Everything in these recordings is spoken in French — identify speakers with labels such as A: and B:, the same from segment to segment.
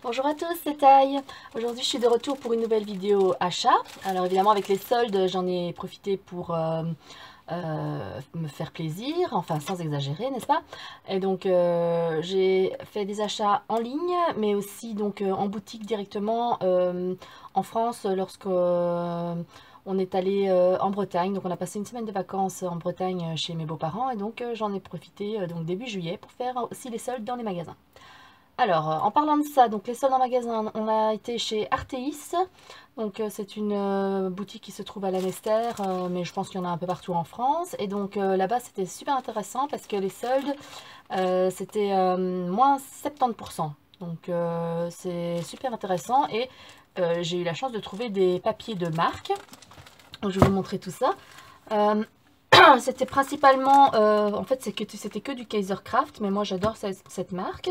A: Bonjour à tous, c'est Taï. Aujourd'hui je suis de retour pour une nouvelle vidéo achat. Alors évidemment avec les soldes j'en ai profité pour me faire plaisir, enfin sans exagérer, n'est-ce pas? Et donc j'ai fait des achats en ligne mais aussi donc en boutique directement en France lorsque on est allé en Bretagne. Donc on a passé une semaine de vacances en Bretagne chez mes beaux-parents et donc j'en ai profité donc début juillet pour faire aussi les soldes dans les magasins. Alors, en parlant de ça, donc les soldes en magasin, on a été chez Artéis. Donc, c'est une boutique qui se trouve à La Nester, mais je pense qu'il y en a un peu partout en France. Et donc, là-bas, c'était super intéressant parce que les soldes, c'était moins 70%. Donc, c'est super intéressant. Et j'ai eu la chance de trouver des papiers de marque. Donc, je vais vous montrer tout ça. C'était principalement, en fait c'était que du Kaisercraft, mais moi j'adore cette marque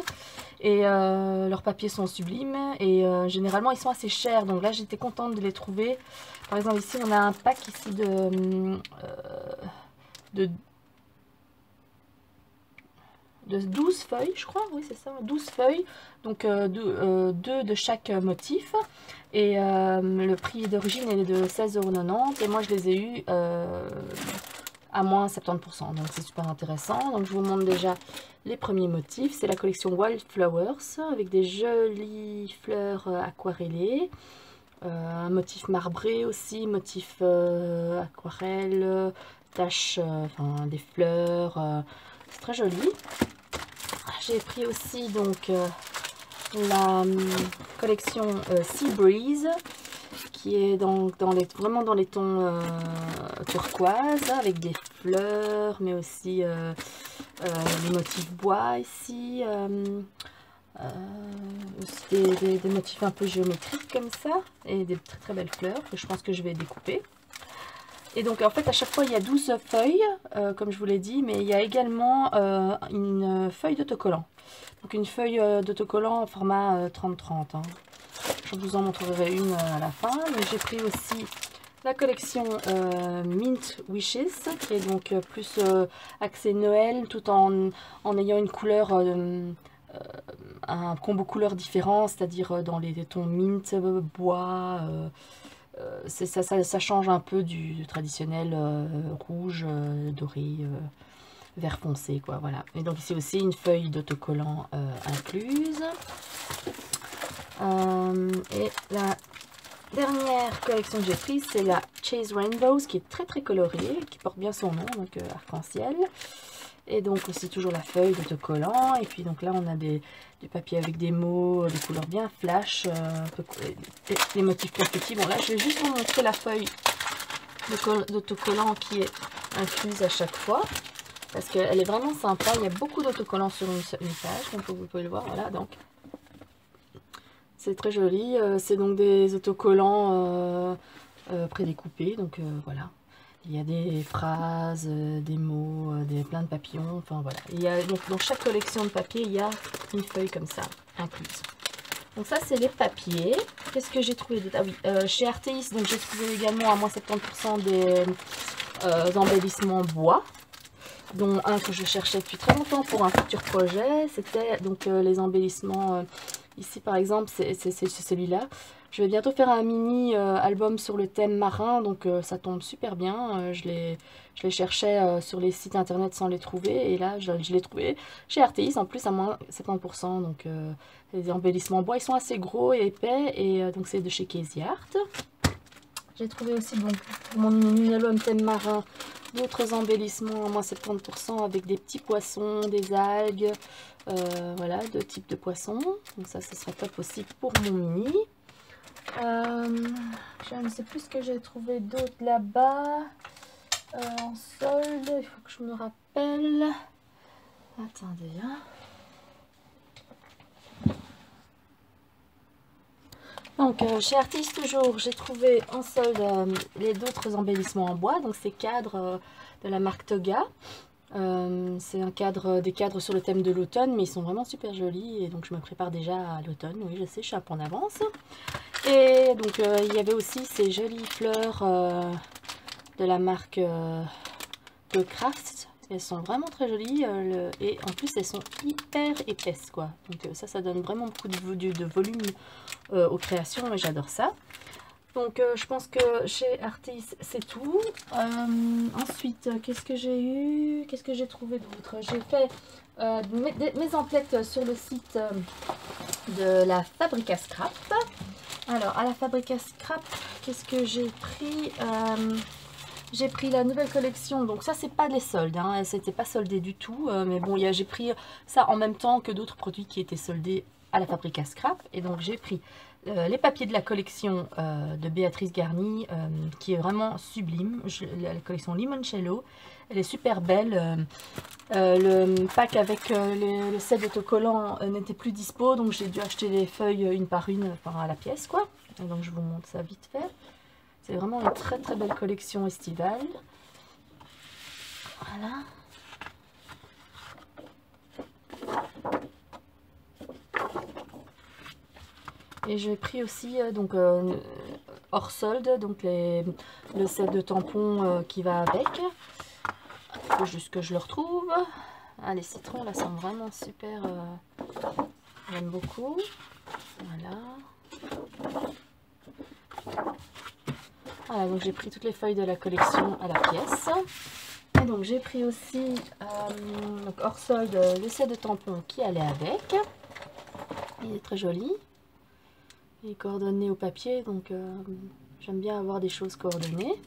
A: et leurs papiers sont sublimes et généralement ils sont assez chers, donc là j'étais contente de les trouver. Par exemple ici on a un pack ici de 12 feuilles, je crois, oui c'est ça, 12 feuilles, donc deux de chaque motif. Et le prix d'origine est de 16,90 € et moi je les ai eus à moins 70%, donc c'est super intéressant. Donc je vous montre déjà les premiers motifs. C'est la collection Wildflowers avec des jolies fleurs aquarellées, un motif marbré aussi, motif aquarelle, taches, enfin des fleurs, c'est très joli. J'ai pris aussi donc la collection Sea Breeze qui est vraiment dans les tons turquoise avec des fleurs mais aussi les motifs bois ici, aussi des motifs un peu géométriques comme ça et des très très belles fleurs que je pense que je vais découper. Et donc en fait à chaque fois il y a 12 feuilles comme je vous l'ai dit, mais il y a également une feuille d'autocollant. Donc une feuille d'autocollant en format 30-30. Hein. Je vous en montrerai une à la fin. J'ai pris aussi la collection Mint Wishes, qui est donc plus axée Noël, tout en ayant une couleur, un combo couleurs différent, c'est-à-dire dans les tons mint, bois. Ça change un peu du traditionnel rouge, doré, vert foncé, quoi. Voilà. Et donc ici aussi une feuille d'autocollant incluse. Et la dernière collection que j'ai prise, c'est la Chase Rainbows, qui est très très colorée, qui porte bien son nom, donc arc-en-ciel. Et donc aussi toujours la feuille d'autocollant. Et puis donc là on a du papier avec des mots, des couleurs bien flash, des motifs bien petits. Bon là je vais juste vous montrer la feuille d'autocollant qui est incluse à chaque fois. Parce qu'elle est vraiment sympa, il y a beaucoup d'autocollants sur une page, comme vous pouvez le voir, voilà, donc c'est très joli, c'est donc des autocollants prédécoupés, donc voilà. Il y a des phrases, des mots, plein de papillons, enfin voilà. Il y a, donc, dans chaque collection de papier, il y a une feuille comme ça, incluse. Donc ça, c'est les papiers. Qu'est-ce que j'ai trouvé d'autre? Ah oui, chez Artéis, donc j'ai trouvé également à moins 70% des embellissements bois, dont un que je cherchais depuis très longtemps pour un futur projet. C'était donc les embellissements... ici par exemple c'est celui-là. Je vais bientôt faire un mini album sur le thème marin, donc ça tombe super bien. Je les cherchais sur les sites internet sans les trouver, et là je l'ai trouvé chez Artéis en plus à moins 70%. Donc les embellissements bois, ils sont assez gros et épais, et donc c'est de chez Casey Art. J'ai trouvé aussi donc pour mon mini album thème marin d'autres embellissements à moins 70% avec des petits poissons, des algues, voilà, deux types de poissons. Donc ça, ce sera top aussi pour mon mini. Je ne sais plus ce que j'ai trouvé d'autre là-bas. En solde, il faut que je me rappelle. Attendez, hein. Donc chez Artis toujours, j'ai trouvé en solde les d'autres embellissements en bois. Donc ces cadres de la marque Toga. C'est des cadres sur le thème de l'automne, mais ils sont vraiment super jolis, et donc je me prépare déjà à l'automne. Oui, je sais, je suis un peu en avance. Et donc il y avait aussi ces jolies fleurs de la marque de Craft, Elles sont vraiment très jolies et en plus elles sont hyper épaisses quoi. Donc ça donne vraiment beaucoup de volume aux créations et j'adore ça. Donc je pense que chez Artis c'est tout. Ensuite qu'est-ce que j'ai eu? Qu'est-ce que j'ai trouvé d'autre? J'ai fait mes emplettes sur le site de la Fabrica Scrap. Alors à la Fabrica Scrap, qu'est-ce que j'ai pris? J'ai pris la nouvelle collection, donc ça c'est pas les soldes, hein, c'était pas soldé du tout, mais bon j'ai pris ça en même temps que d'autres produits qui étaient soldés à la Fabrica Scrap, et donc j'ai pris les papiers de la collection de Béatrice Garni, qui est vraiment sublime, la collection Limoncello, elle est super belle, le pack avec le set d'autocollants n'était plus dispo, donc j'ai dû acheter les feuilles une par une, enfin à la pièce quoi, et donc je vous montre ça vite fait. C'est vraiment une très très belle collection estivale. Voilà. Et j'ai pris aussi donc hors solde, donc le set de tampons qui va avec. Il faut juste que je le retrouve. Ah, les citrons là sont vraiment super. J'aime beaucoup. Voilà. Voilà, donc j'ai pris toutes les feuilles de la collection à la pièce. Et donc j'ai pris aussi donc hors solde le set de tampons qui allait avec. Il est très joli. Il est coordonné au papier, donc j'aime bien avoir des choses coordonnées.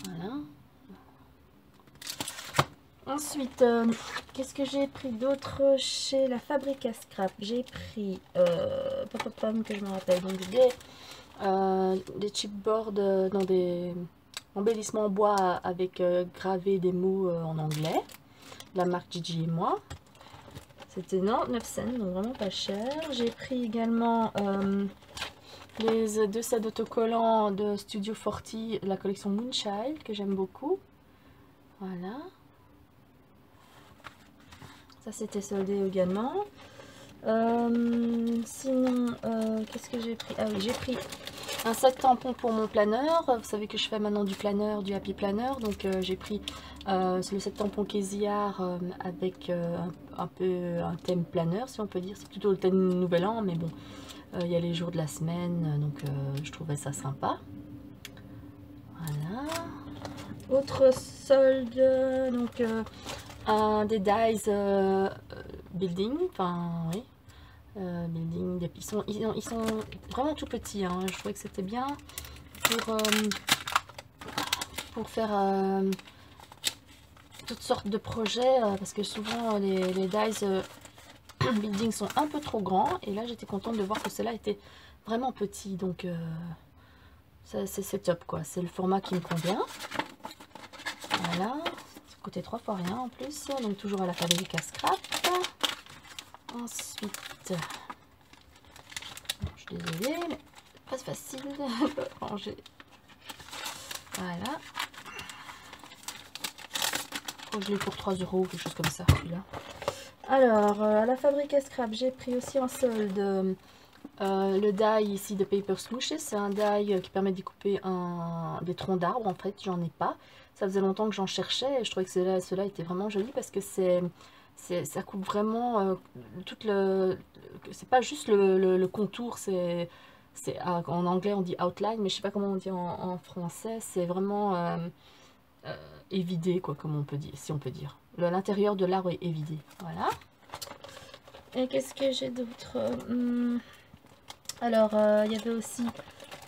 A: Voilà. Ensuite, qu'est-ce que j'ai pris d'autre chez la Fabrica Scrap? J'ai pris, que je me rappelle, donc des chipboards dans des embellissements en bois avec gravé des mots en anglais, de la marque Gigi et moi. C'était 99 cents, donc vraiment pas cher. J'ai pris également les deux sets d'autocollants de Studio 40, la collection Moonchild, que j'aime beaucoup. Voilà. Ça c'était soldé également. Sinon, qu'est-ce que j'ai pris? Ah oui, j'ai pris un sac tampon pour mon planeur. Vous savez que je fais maintenant du planeur, du happy planner. Donc j'ai pris le set tampon Kéziard avec un peu un thème planeur, si on peut dire. C'est plutôt le thème nouvel an, mais bon, il y a les jours de la semaine, donc je trouvais ça sympa. Voilà. Autre solde, donc des dies building, enfin oui. Building, ils sont vraiment tout petits, hein. Je trouvais que c'était bien pour faire toutes sortes de projets, parce que souvent les dies building sont un peu trop grands, et là j'étais contente de voir que cela était vraiment petit, donc c'est top quoi, c'est le format qui me convient. Voilà, ça coûtait 3 fois rien en plus, donc toujours à la Fabrica Scrap. Ensuite, je suis désolée, mais pas facile de ranger. Voilà. Oh, je l'ai pour 3 €, quelque chose comme ça, celui-là. Alors, à la Fabrica Scrap, j'ai pris aussi en solde le die ici de Paper Smooshes. C'est un die qui permet de découper des troncs d'arbres. En fait, j'en ai pas. Ça faisait longtemps que j'en cherchais et je trouvais que cela était vraiment joli parce que ça coupe vraiment toute c'est pas juste le contour, en anglais on dit outline, mais je sais pas comment on dit en français. C'est vraiment évidé quoi, comme on peut dire, si on peut dire. L'intérieur de l'arbre est évidé. Voilà. Et qu'est-ce que j'ai d'autre? Alors il y avait aussi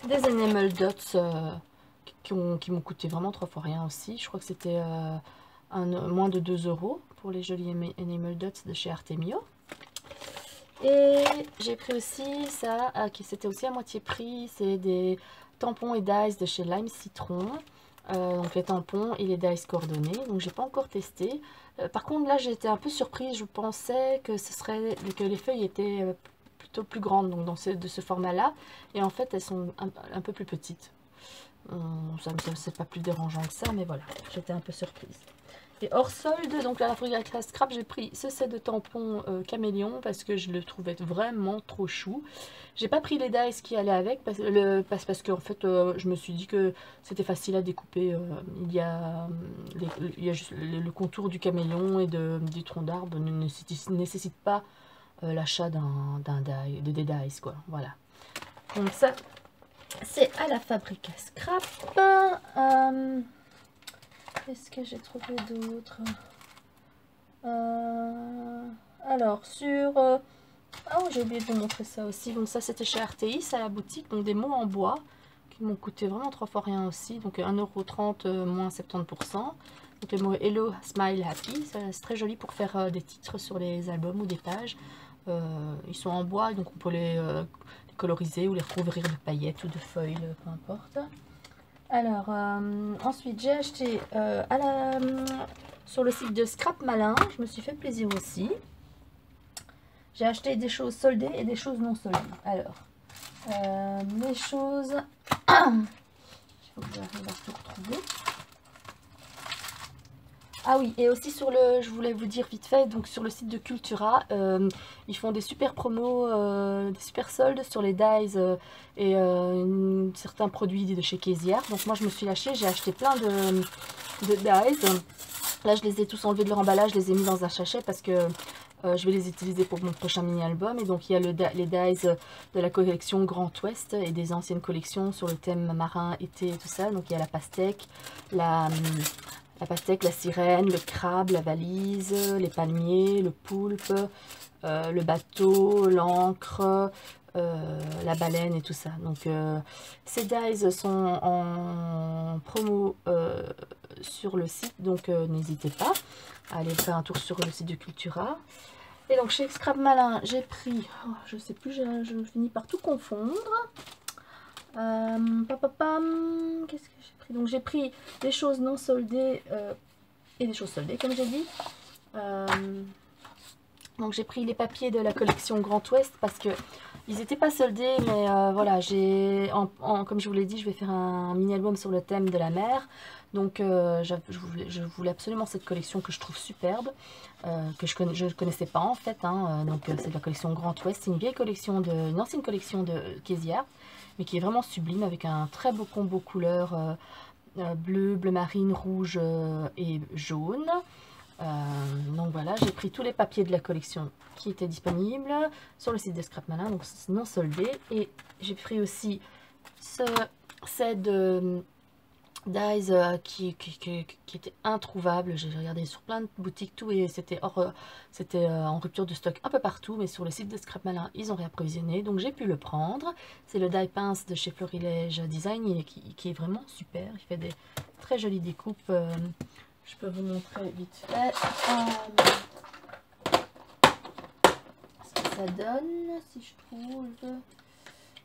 A: des enamel dots qui m'ont coûté vraiment 3 fois rien aussi. Je crois que c'était moins de 2 € pour les jolis enamel dots de chez Artemio. Et j'ai pris aussi ça, qui c'était aussi à moitié prix, c'est des tampons et dies de chez Lime Citron. Donc les tampons et les dies coordonnés, donc j'ai pas encore testé. Par contre là j'ai été un peu surprise, je pensais que les feuilles étaient plutôt plus grandes, donc de ce format là, et en fait elles sont un peu plus petites. Ça c'est pas plus dérangeant que ça, mais voilà, j'étais un peu surprise. Et hors solde, donc à la Free Class Scrap, j'ai pris ce set de tampons caméléon parce que je le trouvais vraiment trop chou. J'ai pas pris les dies qui allaient avec parce qu'en fait je me suis dit que c'était facile à découper. Il y a juste le contour du caméléon et du tronc d'arbre ne nécessite pas l'achat des dies quoi. Voilà. Donc ça c'est à la Fabrique à Scrap. Qu'est-ce que j'ai trouvé d'autre? Alors sur... oh, j'ai oublié de vous montrer ça aussi. Donc ça c'était chez RTX à la boutique. Donc des mots en bois qui m'ont coûté vraiment 3 fois rien aussi. Donc 1,30 € moins 70%. Donc le mot Hello, Smile, Happy. C'est très joli pour faire des titres sur les albums ou des pages. Ils sont en bois donc on peut les coloriser ou les recouvrir de paillettes ou de feuilles, peu importe. Alors, ensuite, j'ai acheté sur le site de Scrap Malin. Je me suis fait plaisir aussi. J'ai acheté des choses soldées et des choses non soldées. Alors, les choses... Il faut que j'arrive à tout retrouver. Ah oui, et aussi sur je voulais vous dire vite fait, donc sur le site de Cultura, ils font des super promos, des super soldes sur les dies et certains produits de chez Kézière. Donc moi je me suis lâchée, j'ai acheté plein de dies. Là je les ai tous enlevés de leur emballage, je les ai mis dans un sachet parce que je vais les utiliser pour mon prochain mini-album. Et donc il y a les dies de la collection Grand Ouest et des anciennes collections sur le thème marin, été et tout ça. Donc il y a la pastèque, la pastèque, la sirène, le crabe, la valise, les palmiers, le poulpe, le bateau, l'encre, la baleine et tout ça. Donc ces dies sont en promo sur le site, donc n'hésitez pas à aller faire un tour sur le site de Cultura. Et donc chez Scrap Malin, j'ai pris, oh, je sais plus, je finis par tout confondre. Qu'est-ce que j'ai pris? Donc j'ai pris des choses non soldées et des choses soldées comme j'ai dit. Donc j'ai pris les papiers de la collection Grand Ouest parce que ils n'étaient pas soldés, mais voilà, comme je vous l'ai dit, je vais faire un mini album sur le thème de la mer. Donc je voulais absolument cette collection que je trouve superbe, que je ne connaissais pas en fait, hein. Donc c'est de la collection Grand Ouest, c'est une vieille collection, une ancienne collection de Kézière, mais qui est vraiment sublime avec un très beau combo couleurs bleu, bleu marine, rouge et jaune. Donc voilà, j'ai pris tous les papiers de la collection qui étaient disponibles sur le site de Scrap Malin, donc non soldé. Et j'ai pris aussi ce set de dies qui était introuvable. J'ai regardé sur plein de boutiques, tout, et c'était en rupture de stock un peu partout, mais sur le site de Scrap Malin ils ont réapprovisionné, donc j'ai pu le prendre. C'est le die pince de chez Florilège Design qui est vraiment super, il fait des très jolies découpes. Je peux vous montrer vite fait ce que ça donne, si je trouve.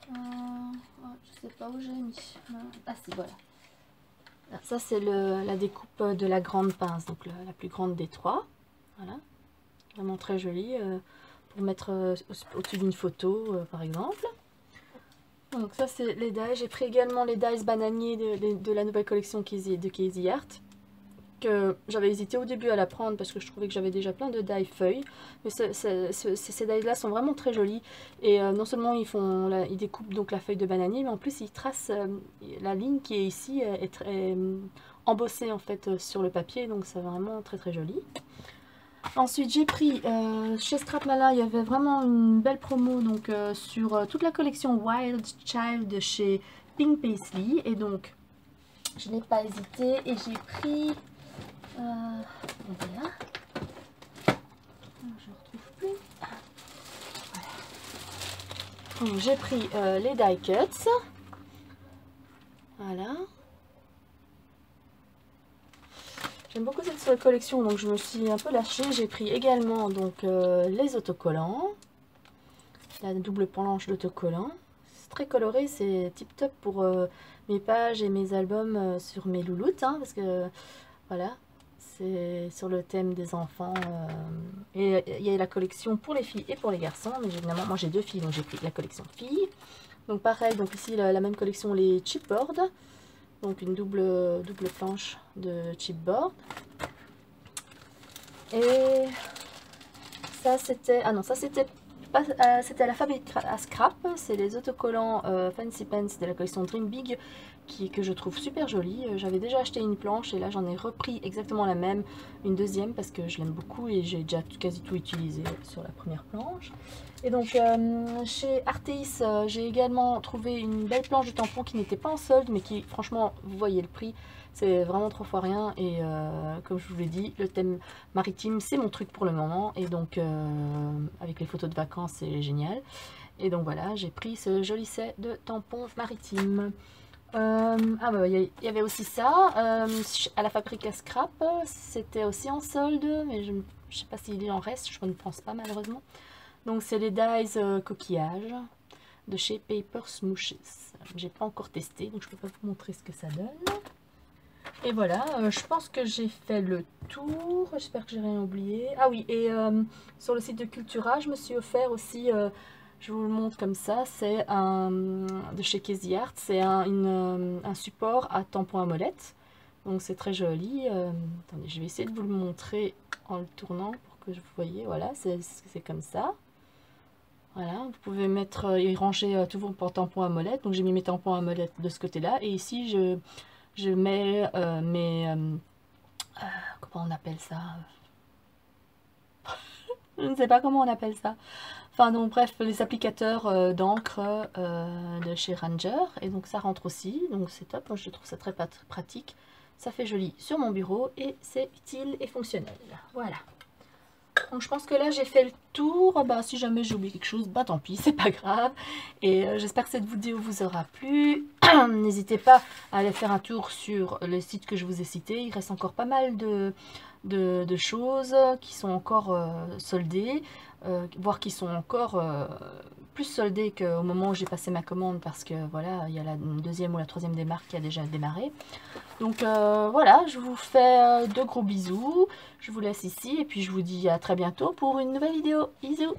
A: Je sais pas où j'ai mis. Ah si, voilà. Ça c'est la découpe de la grande pince, donc la plus grande des trois. Voilà, vraiment très jolie pour mettre au-dessus d'une photo par exemple. Donc ça c'est les dies. J'ai pris également les dies bananiers de la nouvelle collection de Casey Art. Que j'avais hésité au début à la prendre parce que je trouvais que j'avais déjà plein de die feuilles, mais ces die là sont vraiment très jolis. Et non seulement ils découpent donc la feuille de bananier, mais en plus ils tracent la ligne qui est ici est très embossée en fait sur le papier, donc c'est vraiment très très joli. Ensuite j'ai pris chez Scrap Malin, il y avait vraiment une belle promo donc sur toute la collection Wild Child de chez Pink Paisley, et donc je n'ai pas hésité et j'ai pris voilà. Je ne retrouve plus. Voilà. Donc j'ai pris les die cuts. Voilà. J'aime beaucoup cette collection, donc je me suis un peu lâchée. J'ai pris également donc les autocollants, la double planche d'autocollants. C'est très coloré, c'est tip top pour mes pages et mes albums sur mes louloutes, hein, parce que voilà. C'est sur le thème des enfants. Et il y a la collection pour les filles et pour les garçons. Mais évidemment, moi j'ai deux filles, donc j'ai pris la collection filles. Donc pareil, donc ici la même collection, les chipboards. Donc une double planche de chipboard. Et ça c'était, ah non, ça c'était c'était la fabrique à scrap, c'est les autocollants Fancy Pants de la collection Dream Big que je trouve super jolie. J'avais déjà acheté une planche et là j'en ai repris exactement la même, une deuxième parce que je l'aime beaucoup et j'ai déjà quasi tout utilisé sur la première planche. Et donc chez Arteis, j'ai également trouvé une belle planche de tampons qui n'était pas en solde mais qui franchement, vous voyez le prix, c'est vraiment 3 fois rien. Et comme je vous l'ai dit, le thème maritime c'est mon truc pour le moment et donc avec les photos de vacances c'est génial. Et donc voilà, j'ai pris ce joli set de tampons maritimes. Ah bah il y avait aussi ça à la fabrique à scrap, c'était aussi en solde mais je ne sais pas s'il en reste, je ne pense pas malheureusement. Donc c'est les dies coquillages de chez Paper Smooshes. J'ai pas encore testé donc je peux pas vous montrer ce que ça donne. Et voilà, je pense que j'ai fait le tour, j'espère que j'ai rien oublié. Ah oui, et sur le site de Cultura, je me suis offert aussi, je vous le montre comme ça, c'est un de chez Casey Art, c'est un support à tampon à molette. Donc c'est très joli. Attendez, je vais essayer de vous le montrer en le tournant pour que vous voyez, voilà, c'est comme ça. Voilà, vous pouvez mettre et ranger tous vos tampons à molette. Donc j'ai mis mes tampons à molette de ce côté-là. Et ici, je mets comment on appelle ça? Je ne sais pas comment on appelle ça. Enfin donc bref, les applicateurs d'encre de chez Ranger. Et donc ça rentre aussi. Donc c'est top. Moi je trouve ça très pratique. Ça fait joli sur mon bureau et c'est utile et fonctionnel. Voilà. Donc je pense que là j'ai fait le tour. Bah, si jamais j'ai oublié quelque chose, bah tant pis, c'est pas grave. Et j'espère que cette vidéo vous aura plu. N'hésitez pas à aller faire un tour sur le site que je vous ai cité. Il reste encore pas mal de choses qui sont encore soldées, voire qui sont encore plus soldées qu'au moment où j'ai passé ma commande parce que voilà, il y a la deuxième ou la troisième démarque qui a déjà démarré. Donc voilà, je vous fais de gros bisous, je vous laisse ici et puis je vous dis à très bientôt pour une nouvelle vidéo. Bisous!